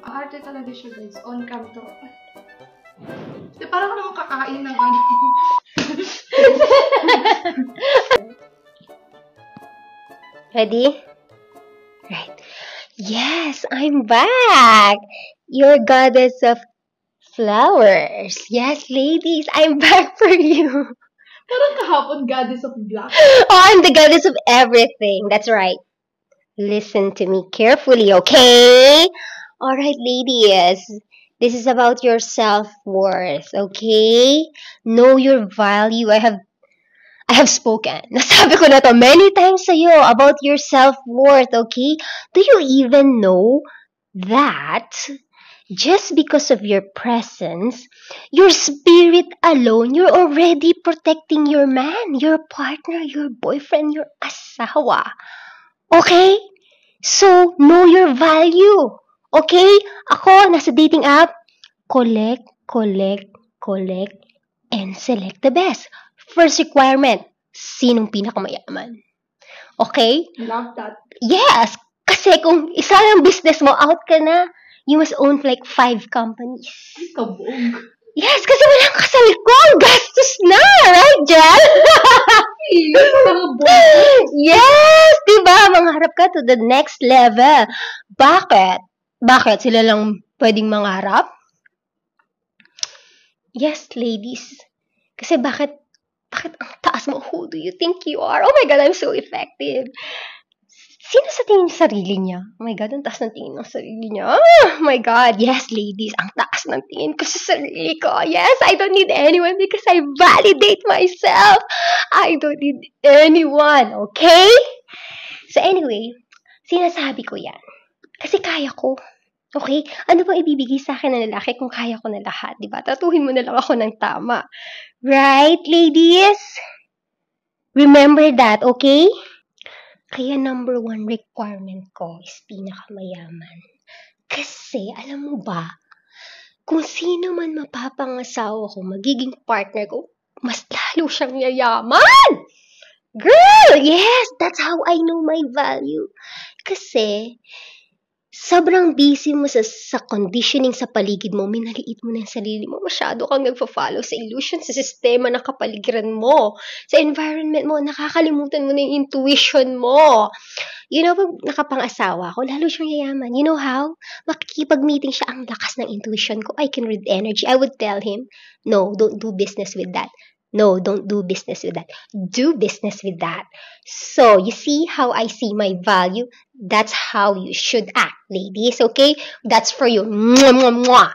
Arte talaga siya, guys. On cam to. Di, parang naman kakain ng ano. Ready? Right. Yes, I'm back. Your goddess of flowers. Yes, ladies, I'm back for you. Parang kahapon, goddess of black. Oh, I'm the goddess of everything. That's right. Listen to me carefully, okay? Alright, ladies. This is about your self-worth, okay? Know your value. I have spoken. Nasabi ko na to many times sa'yo about your self-worth, okay? Do you even know that just because of your presence, your spirit alone, you're already protecting your man, your partner, your boyfriend, your asawa? Okay? So, know your value. Okay? Ako, nasa dating app, collect, and select the best. First requirement, sinong pinakamayaman? Okay? Love that. Yes! Kasi kung isa ang business mo, out ka na. You must own like 5 companies. Ay, kabog. Yes, kasi walang kasalikong. Gastos na! Right, Jen? Yes! Diba? Mangarap ka to the next level. Bakit? Bakit? Sila lang pwedeng mangarap? Yes, ladies. Kasi bakit ang taas mo? Who do you think you are? Oh my God, I'm so effective. Sino sa tingin sa sarili niya? Oh my God, ang taas ng tingin ng sarili niya. Oh my God, yes, ladies, ang taas ng tingin ko sa sarili ko. Yes, I don't need anyone because I validate myself. I don't need anyone, okay? So anyway, sinasabi ko yan. Kasi kaya ko. Okay? Ano bang ibibigay sa akin ng lalaki kung kaya ko na lahat, diba? Tatuhin mo na lang ako ng tama. Right, ladies? Remember that, okay? Kaya number 1 requirement ko is pinakamayaman. Kasi, alam mo ba, kung sino man mapapangasawa ko, magiging partner ko, mas lalo siyang yayaman! Girl! Yes! That's how I know my value. Kasi, sobrang busy mo sa conditioning sa paligid mo, minaliit mo na yung sarili mo, masyado kang nagpa-follow sa illusion, sa sistema ng kapaligiran mo, sa environment mo, nakakalimutan mo na yung intuition mo. You know, pag nakapang-asawa ko, lalo siyang yayaman. You know how? Makikipag-meeting siya, ang lakas ng intuition ko. I can read energy. I would tell him, no, don't do business with that. No, don't do business with that. Do business with that. So, you see how I see my value? That's how you should act, ladies, okay? That's for you. Mwah, mwah, mwah.